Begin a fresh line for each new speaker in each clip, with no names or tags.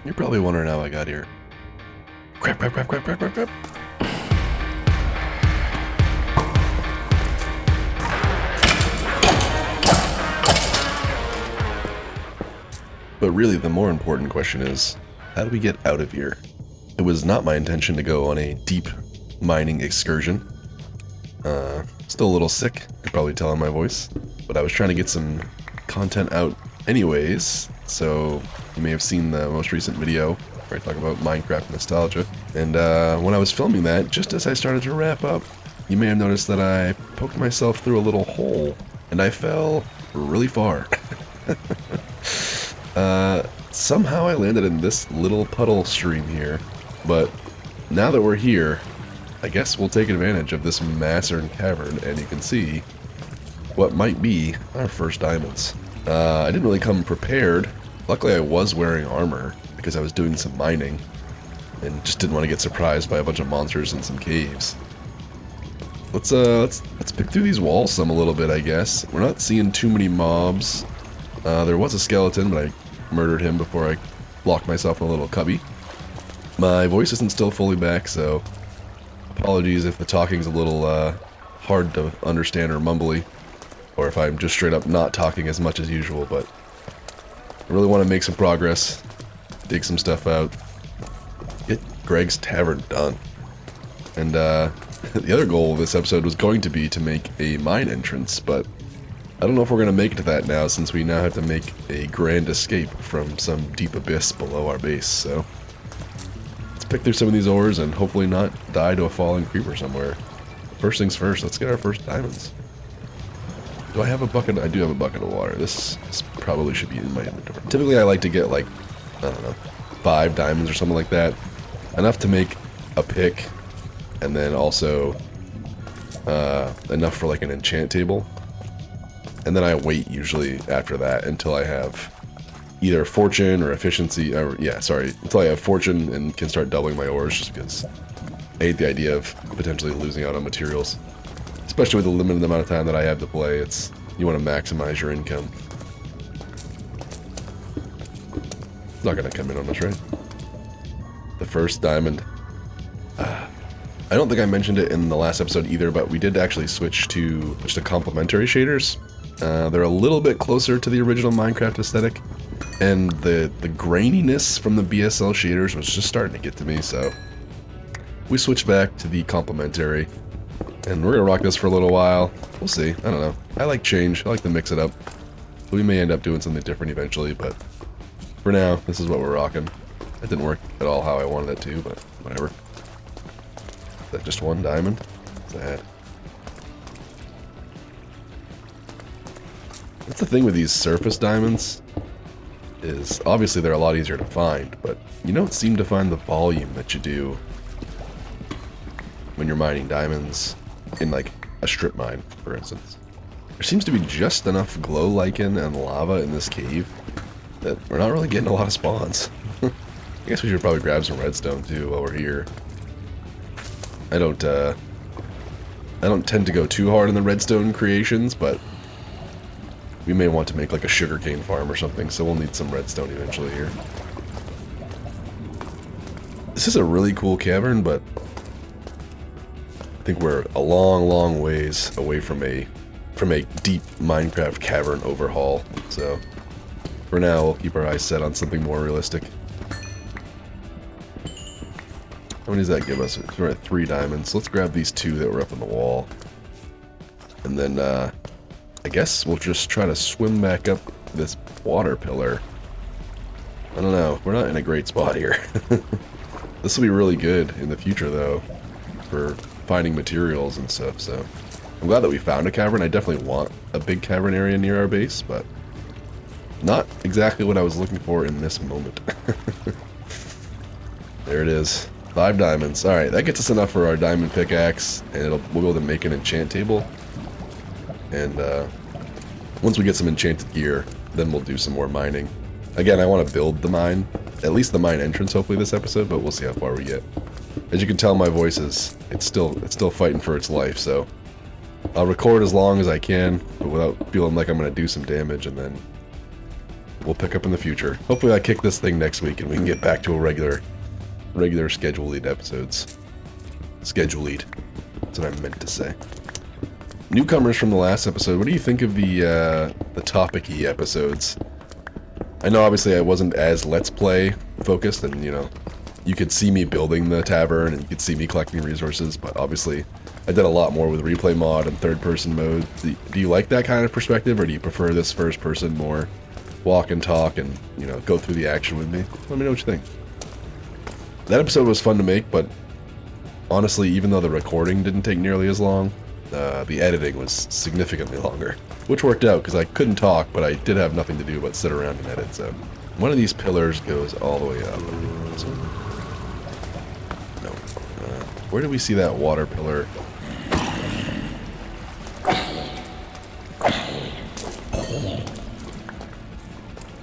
You're probably wondering how I got here. Crap, crap, crap, crap, crap, crap, crap. But really, the more important question is, how do we get out of here? It was not my intention to go on a deep mining excursion. Still a little sick, you could probably tell on my voice, but I was trying to get some content out anyways, so you may have seen the most recent video where I talk about Minecraft nostalgia. And when I was filming that, just as I started to wrap up, you may have noticed that I poked myself through a little hole, and I fell really far. Somehow I landed in this little puddle stream here, but now that we're here, I guess we'll take advantage of this massive cavern, and you can see what might be our first diamonds. I didn't really come prepared. Luckily I was wearing armor because I was doing some mining and just didn't want to get surprised by a bunch of monsters in some caves. Let's pick through these walls some a little bit, I guess. We're not seeing too many mobs. There was a skeleton, but I murdered him before I locked myself in a little cubby. My voice isn't still fully back, so apologies if the talking's a little hard to understand or mumbly, or if I'm just straight up not talking as much as usual, but I really want to make some progress, dig some stuff out, get Greg's Tavern done. And the other goal of this episode was going to be to make a mine entrance, but I don't know if we're going to make it to that now, since we now have to make a grand escape from some deep abyss below our base, so let's pick through some of these ores and hopefully not die to a falling creeper somewhere. First things first, let's get our first diamonds. Do I have a bucket? I do have a bucket of water. This probably should be in my inventory. Typically I like to get like, I don't know, 5 diamonds or something like that. Enough to make a pick, and then also enough for like an enchant table. And then I wait usually after that until I have either fortune or efficiency, or until I have fortune and can start doubling my ores, just because I hate the idea of potentially losing out on materials. Especially with the limited amount of time that I have to play, you want to maximize your income. It's not going to come in on us, right? The first diamond. I don't think I mentioned it in the last episode either, but we did actually switch to complementary shaders. They're a little bit closer to the original Minecraft aesthetic, and the graininess from the BSL shaders was just starting to get to me, so we switched back to the complementary, and we're gonna rock this for a little while. We'll see. I don't know. I like change. I like to mix it up. We may end up doing something different eventually, but for now, this is what we're rocking. It didn't work at all how I wanted it to, but whatever. Is that just one diamond? Sad. That's the thing with these surface diamonds, is obviously they're a lot easier to find, but you don't seem to find the volume that you do when you're mining diamonds in like a strip mine, for instance. There seems to be just enough glow lichen and lava in this cave that we're not really getting a lot of spawns. I guess we should probably grab some redstone too while we're here. I don't tend to go too hard on the redstone creations, but we may want to make like a sugarcane farm or something, so we'll need some redstone eventually here. This is a really cool cavern, but I think we're a long, long ways away from a deep Minecraft cavern overhaul. So for now, we'll keep our eyes set on something more realistic. How many does that give us? We're at 3 diamonds. Let's grab these 2 that were up on the wall, and then I guess we'll just try to swim back up this water pillar. I don't know. We're not in a great spot here. This will be really good in the future, though, for finding materials and stuff, so I'm glad that we found a cavern. I definitely want a big cavern area near our base, but not exactly what I was looking for in this moment. There it is. 5 diamonds. Alright, that gets us enough for our diamond pickaxe, and we'll be able to make an enchant table. And once we get some enchanted gear, then we'll do some more mining. Again, I want to build the mine, at least the mine entrance hopefully this episode, but we'll see how far we get. As you can tell, my voice it's still fighting for its life, so I'll record as long as I can, but without feeling like I'm going to do some damage and then we'll pick up in the future. Hopefully I kick this thing next week and we can get back to a regular scheduled episodes. Scheduled. That's what I meant to say. Newcomers from the last episode, what do you think of the topic-y episodes? I know obviously I wasn't as Let's Play focused, and you know, you could see me building the tavern and you could see me collecting resources, but obviously I did a lot more with replay mod and third-person mode. Do you like that kind of perspective, or do you prefer this first-person more walk and talk and, you know, go through the action with me? Let me know what you think. That episode was fun to make, but honestly, even though the recording didn't take nearly as long, the editing was significantly longer, which worked out because I couldn't talk, but I did have nothing to do but sit around and edit. So one of these pillars goes all the way up. No. Where do we see that water pillar?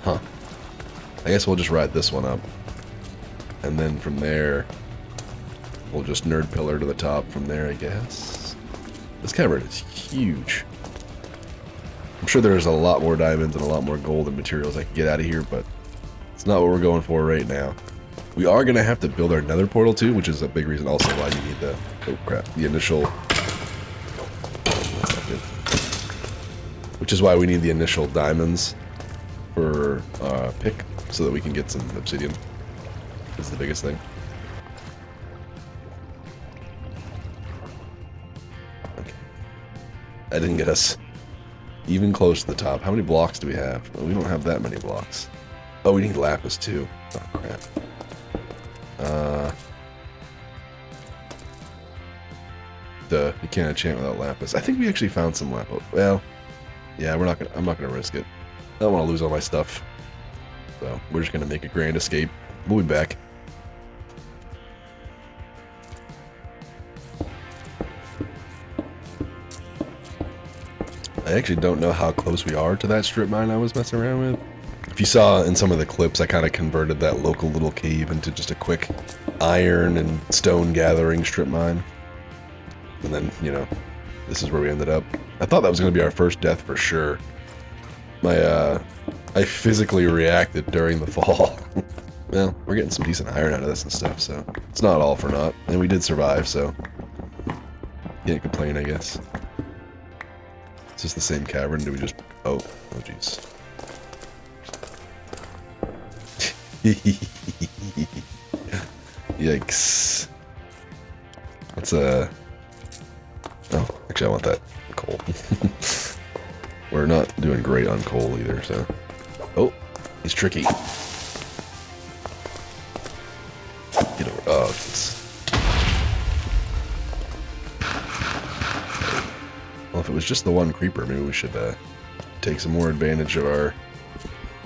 Huh. I guess we'll just ride this one up. And then from there, we'll just nerd pillar to the top from there, I guess. This cavern is huge. I'm sure there's a lot more diamonds and a lot more gold and materials I can get out of here, but it's not what we're going for right now. We are going to have to build our nether portal too, which is a big reason also why you need the, oh crap, the initial, which is why we need the initial diamonds for pick, so that we can get some obsidian. This is the biggest thing. Okay. That didn't get us even close to the top. How many blocks do we have? Well, we don't have that many blocks. Oh, we need lapis too. Oh crap. You can't enchant without lapis. I think we actually found some lapis. Well, yeah, I'm not gonna risk it. I don't want to lose all my stuff. So we're just gonna make a grand escape. We'll be back. I actually don't know how close we are to that strip mine I was messing around with. If you saw in some of the clips, I kind of converted that local little cave into just a quick iron and stone gathering strip mine. And then, you know, this is where we ended up. I thought that was going to be our first death for sure. I physically reacted during the fall. Well, we're getting some decent iron out of this and stuff, so it's not all for naught. And we did survive, so can't complain, I guess. Is this the same cavern? Do we just... Oh jeez. Yikes. Let's, Oh, actually I want that coal. We're not doing great on coal either, so... Oh, he's tricky. Get over... Oh, well, if it was just the one creeper, maybe we should take some more advantage of our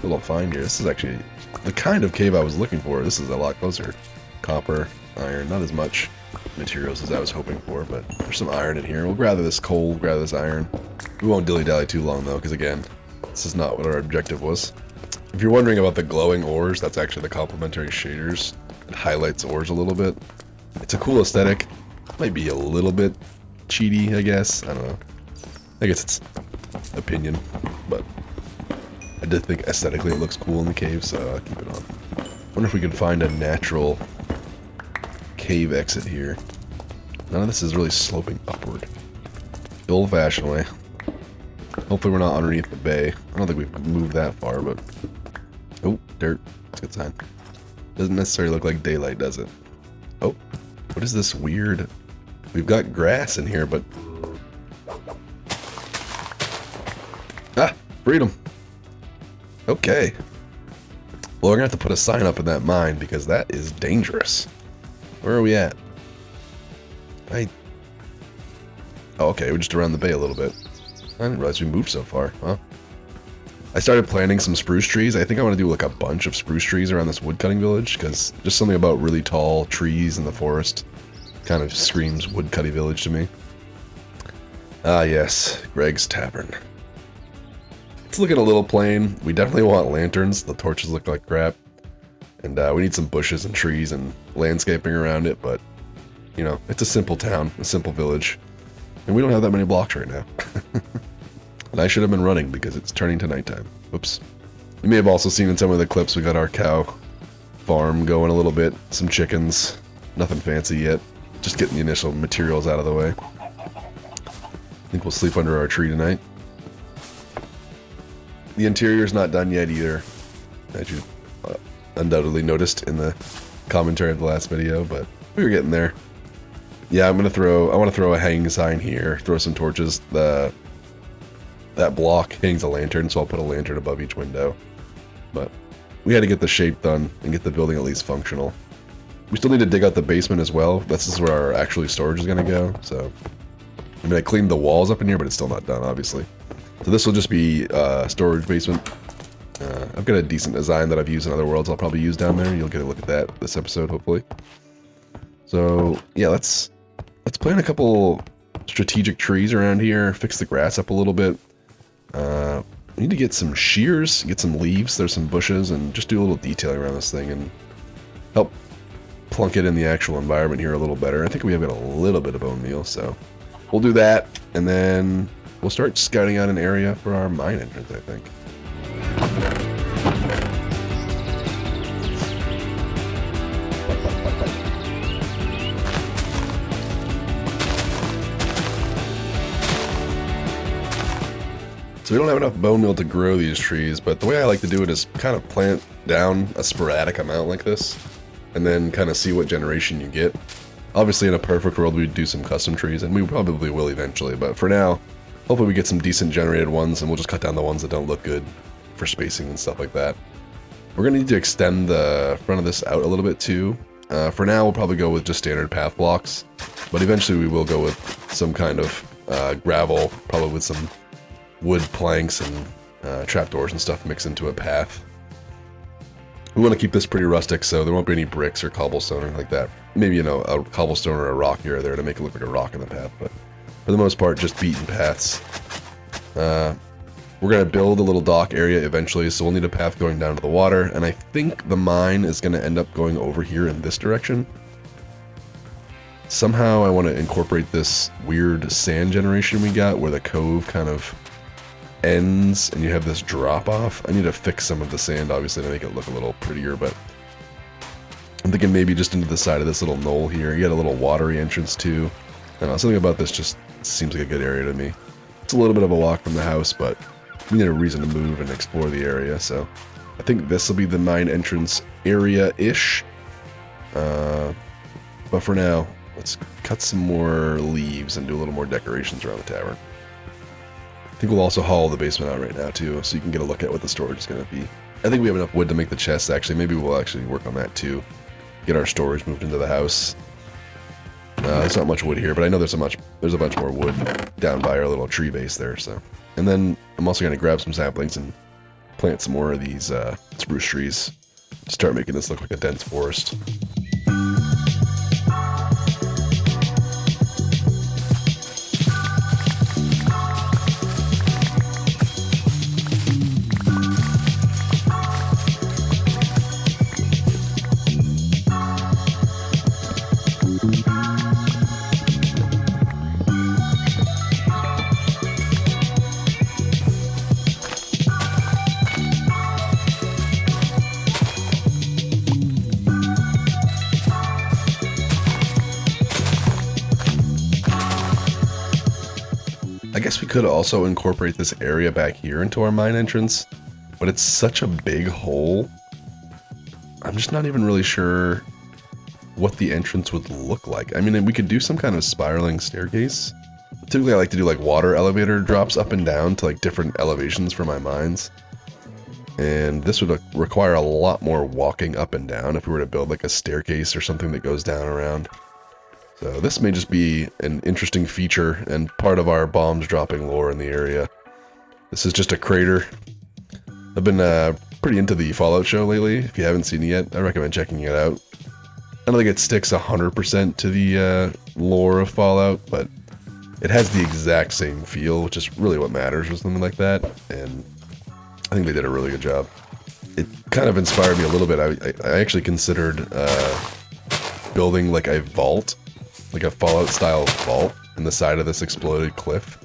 little find here. This is actually the kind of cave I was looking for. This is a lot closer. Copper, iron, not as much materials as I was hoping for, but there's some iron in here. We'll gather this coal, gather this iron. We won't dilly-dally too long, though, because again, this is not what our objective was. If you're wondering about the glowing ores, that's actually the complementary shaders. It highlights ores a little bit. It's a cool aesthetic. Might be a little bit cheaty, I guess. I don't know. I guess it's opinion, but I did think aesthetically it looks cool in the cave, so I'll keep it on. Wonder if we can find a natural cave exit here. None of this is really sloping upward. The old-fashioned way. Hopefully we're not underneath the bay. I don't think we've moved that far, but... Oh, dirt. That's a good sign. Doesn't necessarily look like daylight, does it? Oh, what is this weird... We've got grass in here, but... Ah! Freedom! Okay. Well, we're gonna have to put a sign up in that mine, because that is dangerous. Where are we at? Oh, okay, we're just around the bay a little bit. I didn't realize we moved so far. Well, I started planting some spruce trees. I think I want to do like a bunch of spruce trees around this woodcutting village, because just something about really tall trees in the forest kind of screams woodcutting village to me. Ah, yes, Greg's Tavern. It's looking a little plain. We definitely want lanterns. The torches look like crap. And we need some bushes and trees and landscaping around it, but, you know, it's a simple town, a simple village. And we don't have that many blocks right now. And I should have been running because it's turning to nighttime. Oops. You may have also seen in some of the clips we got our cow farm going a little bit. Some chickens. Nothing fancy yet. Just getting the initial materials out of the way. I think we'll sleep under our tree tonight. The interior's not done yet either, as you undoubtedly noticed in the commentary of the last video, but we were getting there. Yeah, I want to throw a hanging sign here, throw some torches. That block hangs a lantern, so I'll put a lantern above each window. But we had to get the shape done and get the building at least functional. We still need to dig out the basement as well. This is where our actual storage is going to go, so... I mean, I cleaned the walls up in here, but it's still not done, obviously. So this will just be storage basement. I've got a decent design that I've used in other worlds I'll probably use down there. You'll get a look at that this episode, hopefully. So, yeah, let's plant a couple strategic trees around here, fix the grass up a little bit. We need to get some shears, get some leaves, there's some bushes, and just do a little detailing around this thing and help plunk it in the actual environment here a little better. I think we have got a little bit of bone meal, so we'll do that, and then we'll start scouting out an area for our mine entrance, I think. So we don't have enough bone meal to grow these trees, but the way I like to do it is kind of plant down a sporadic amount like this, and then kind of see what generation you get. Obviously, in a perfect world, we'd do some custom trees, and we probably will eventually, but for now, hopefully we get some decent generated ones, and we'll just cut down the ones that don't look good for spacing and stuff like that. We're going to need to extend the front of this out a little bit too. For now, we'll probably go with just standard path blocks, but eventually we will go with some kind of gravel, probably with some wood planks and trapdoors and stuff mixed into a path. We want to keep this pretty rustic, so there won't be any bricks or cobblestone or anything like that. Maybe, you know, a cobblestone or a rock here or there to make it look like a rock in the path, but for the most part, just beaten paths. We're going to build a little dock area eventually, so we'll need a path going down to the water, and I think the mine is going to end up going over here in this direction. Somehow I want to incorporate this weird sand generation we got, where the cove kind of ends and you have this drop off. I need to fix some of the sand, obviously, to make it look a little prettier, but I'm thinking maybe just into the side of this little knoll here. You got a little watery entrance too. I don't know, something about this just seems like a good area to me. It's a little bit of a walk from the house, but we need a reason to move and explore the area, so I think this will be the mine entrance area-ish. But for now, let's cut some more leaves and do a little more decorations around the tavern. I think we'll also haul the basement out right now too, so you can get a look at what the storage is going to be. I think we have enough wood to make the chests, actually. Maybe we'll actually work on that too. Get our storage moved into the house. There's not much wood here, but I know there's a bunch more wood down by our little tree base there, so. And then I'm also going to grab some saplings and plant some more of these spruce trees to start making this look like a dense forest. I guess we could also incorporate this area back here into our mine entrance, but it's such a big hole. I'm just not even really sure what the entrance would look like. I mean, we could do some kind of spiraling staircase. Typically, I like to do like water elevator drops up and down to like different elevations for my mines. And this would require a lot more walking up and down if we were to build like a staircase or something that goes down around. So this may just be an interesting feature and part of our bombs dropping lore in the area. This is just a crater. I've been pretty into the Fallout show lately. If you haven't seen it yet, I recommend checking it out. I don't think it sticks 100% to the lore of Fallout, but it has the exact same feel, which is really what matters with something like that, and I think they did a really good job. It kind of inspired me a little bit. I actually considered building like a vault, like a Fallout-style vault in the side of this exploded cliff.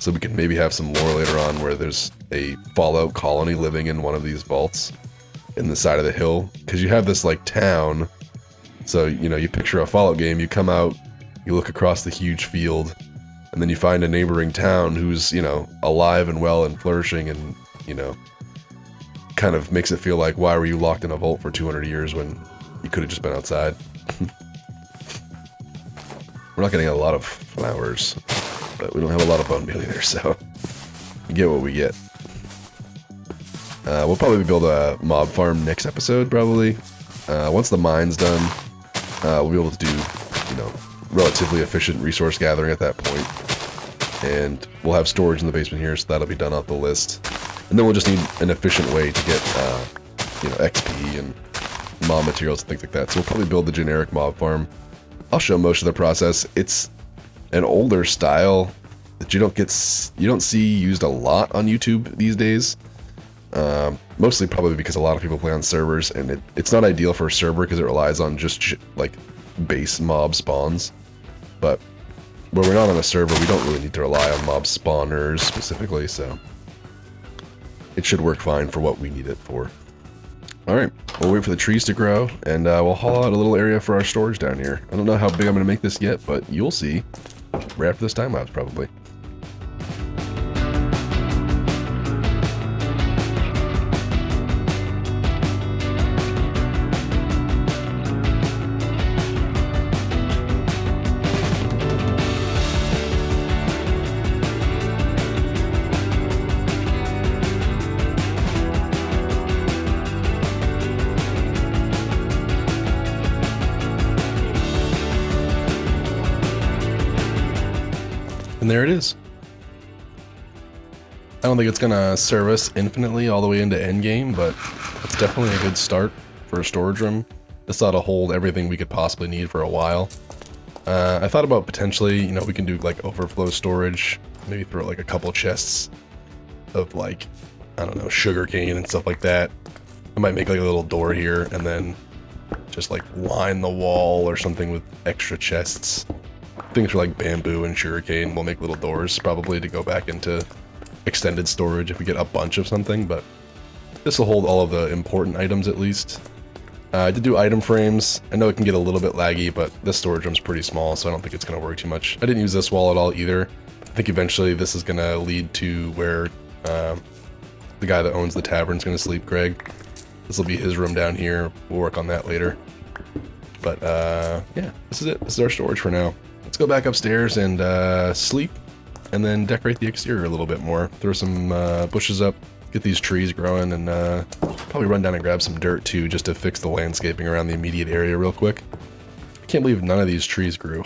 So we can maybe have some lore later on where there's a Fallout colony living in one of these vaults in the side of the hill. Because you have this, like, town. So, you know, you picture a Fallout game, you come out, you look across the huge field, and then you find a neighboring town who's, you know, alive and well and flourishing and, you know, kind of makes it feel like, why were you locked in a vault for 200 years when you could have just been outside? We're not getting a lot of flowers, but we don't have a lot of bone meal either, so we get what we get. We'll probably build a mob farm next episode, probably. Once the mine's done, we'll be able to do, you know, relatively efficient resource gathering at that point. And we'll have storage in the basement here, so that'll be done off the list. And then we'll just need an efficient way to get, you know, XP and mob materials and things like that. So we'll probably build the generic mob farm. I'll show most of the process. It's an older style that you don't see used a lot on YouTube these days. Mostly probably because a lot of people play on servers, and it's not ideal for a server because it relies on just like base mob spawns. But where we're not on a server, we don't really need to rely on mob spawners specifically, so it should work fine for what we need it for. Alright, we'll wait for the trees to grow, and we'll haul out a little area for our storage down here. I don't know how big I'm going to make this yet, but you'll see right after this time lapse, probably. And there it is. I don't think it's gonna serve us infinitely all the way into endgame, but it's definitely a good start for a storage room. This ought to hold everything we could possibly need for a while. I thought about potentially, you know, we can do like overflow storage, maybe throw like a couple chests of like, I don't know, sugarcane and stuff like that. I might make like a little door here and then just like line the wall or something with extra chests. Things for like bamboo and sugarcane. We'll make little doors probably to go back into extended storage if we get a bunch of something, but this will hold all of the important items at least. I did do item frames. I know it can get a little bit laggy, but this storage room's pretty small, so I don't think it's going to work too much. I didn't use this wall at all either. I think eventually this is going to lead to where the guy that owns the tavern is going to sleep, Greg. This will be his room down here. We'll work on that later. But yeah, this is it. This is our storage for now. Let's go back upstairs and sleep, and then decorate the exterior a little bit more. Throw some bushes up, get these trees growing, and probably run down and grab some dirt too, just to fix the landscaping around the immediate area real quick. I can't believe none of these trees grew.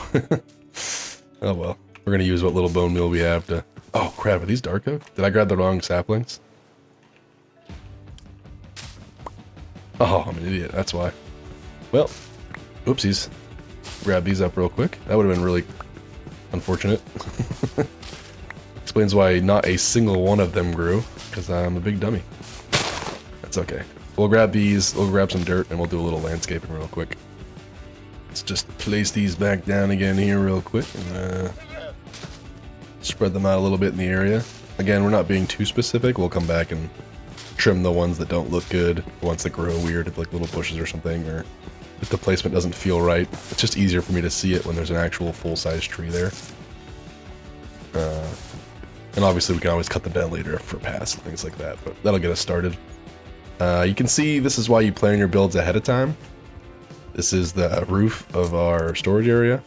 Oh well, we're gonna use what little bone meal we have to... Oh crap, are these dark oak? Did I grab the wrong saplings? Oh, I'm an idiot, that's why. Well, oopsies. Grab these up real quick. That would have been really unfortunate. Explains why not a single one of them grew, because I'm a big dummy. That's okay. We'll grab these, we'll grab some dirt, and we'll do a little landscaping real quick. Let's just place these back down again here real quick, and spread them out a little bit in the area. Again, we're not being too specific. We'll come back and trim the ones that don't look good, the ones that grow weird, like little bushes or something, or if the placement doesn't feel right. It's just easier for me to see it when there's an actual full-size tree there. And obviously we can always cut them down later for paths and things like that, but that'll get us started. You can see this is why you plan your builds ahead of time. This is the roof of our storage area.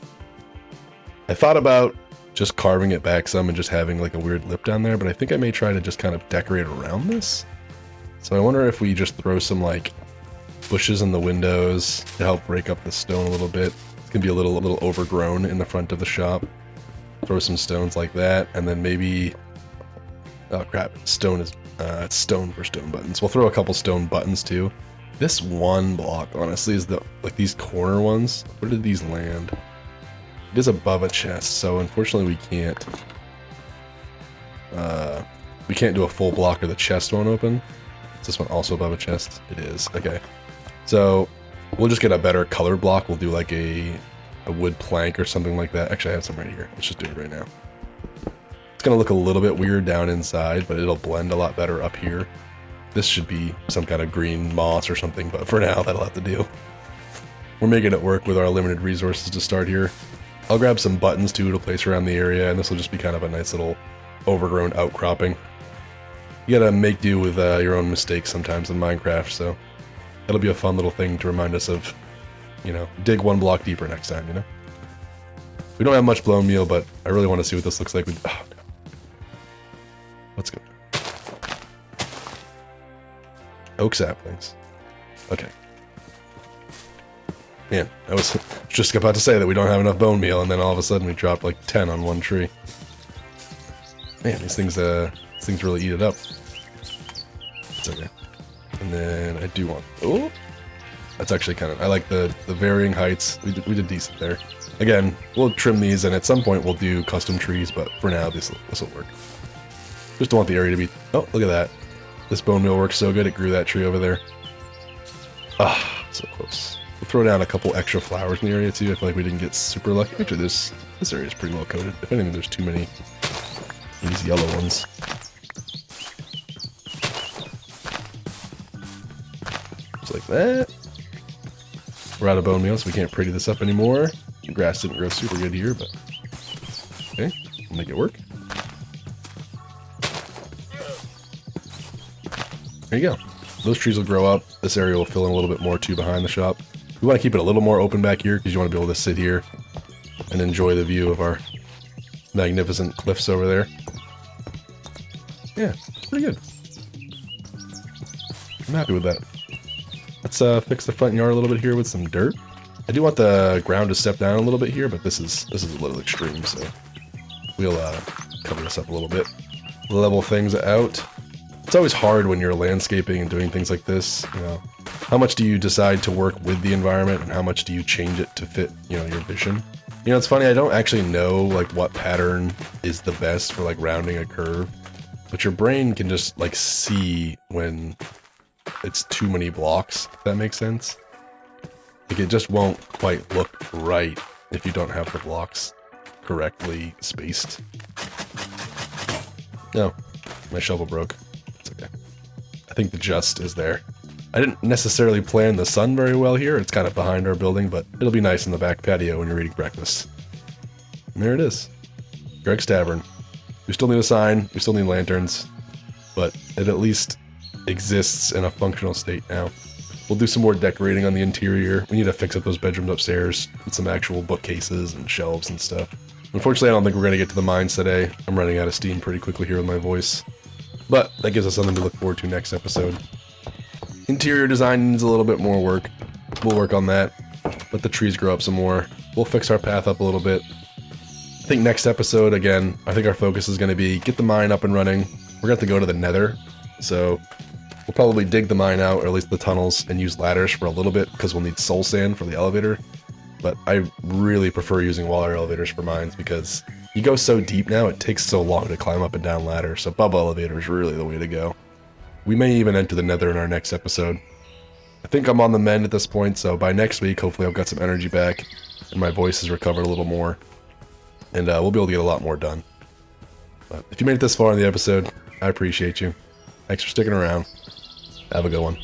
I thought about just carving it back some and just having like a weird lip down there, but I think I may try to just kind of decorate around this. So I wonder if we just throw some like bushes in the windows to help break up the stone a little bit. It's gonna be a little overgrown in the front of the shop. Throw some stones like that, and then maybe... Oh crap, stone is... it's stone for stone buttons. We'll throw a couple stone buttons too. This one block, honestly, is the... like these corner ones. Where did these land? It is above a chest, so unfortunately we can't... we can't do a full block or the chest won't open. Is this one also above a chest? It is, okay. So, we'll just get a better color block. We'll do like a wood plank or something like that. Actually, I have some right here. Let's just do it right now. It's going to look a little bit weird down inside, but it'll blend a lot better up here. This should be some kind of green moss or something, but for now, that'll have to do. We're making it work with our limited resources to start here. I'll grab some buttons too to place around the area, and this will just be kind of a nice little overgrown outcropping. You gotta make do with your own mistakes sometimes in Minecraft, so it'll be a fun little thing to remind us of, you know, dig one block deeper next time, you know? We don't have much blown meal, but I really want to see what this looks like. Oh, no. Let's go. Oak saplings. Okay. Man, I was just about to say that we don't have enough bone meal, and then all of a sudden we dropped like 10 on one tree. Man, these things really eat it up. It's okay. And then I do want... Oh! That's actually kind of... I like the varying heights. We did decent there. Again, we'll trim these, and at some point we'll do custom trees, but for now, this will work. Just don't want the area to be... Oh, look at that. This bone meal works so good, it grew that tree over there. Ah, so close. We'll throw down a couple extra flowers in the area, too. I feel like we didn't get super lucky. Actually, this area is pretty well coated. If anything, there's too many of these yellow ones. Just like that. We're out of bone meal, so we can't pretty this up anymore. The grass didn't grow super good here, but... Okay, we'll make it work. There you go. Those trees will grow up. This area will fill in a little bit more, too, behind the shop. We want to keep it a little more open back here, because you want to be able to sit here and enjoy the view of our magnificent cliffs over there. Yeah, it's pretty good. I'm happy with that. Let's fix the front yard a little bit here with some dirt. I do want the ground to step down a little bit here, but this is a little extreme, so we'll cover this up a little bit. Level things out. It's always hard when you're landscaping and doing things like this, you know. How much do you decide to work with the environment, and how much do you change it to fit, you know, your vision? You know, it's funny, I don't actually know, like, what pattern is the best for, like, rounding a curve, but your brain can just, like, see when it's too many blocks, if that makes sense. Like, it just won't quite look right if you don't have the blocks correctly spaced. No, my shovel broke. It's okay. I think the just is there. I didn't necessarily plan the sun very well here. It's kind of behind our building, but it'll be nice in the back patio when you're eating breakfast. And there it is. Greg's Tavern. We still need a sign. We still need lanterns. But it at least exists in a functional state now. We'll do some more decorating on the interior. We need to fix up those bedrooms upstairs with some actual bookcases and shelves and stuff. Unfortunately, I don't think we're going to get to the mines today. I'm running out of steam pretty quickly here with my voice. But that gives us something to look forward to next episode. Interior design needs a little bit more work. We'll work on that. Let the trees grow up some more. We'll fix our path up a little bit. I think next episode, again, I think our focus is going to be get the mine up and running. We're going to have to go to the Nether. So we'll probably dig the mine out, or at least the tunnels, and use ladders for a little bit because we'll need soul sand for the elevator. But I really prefer using water elevators for mines because you go so deep now, it takes so long to climb up and down ladders. So bubble elevator is really the way to go. We may even enter the Nether in our next episode. I think I'm on the mend at this point, so by next week, hopefully I've got some energy back, and my voice has recovered a little more, and we'll be able to get a lot more done. But if you made it this far in the episode, I appreciate you. Thanks for sticking around. Have a good one.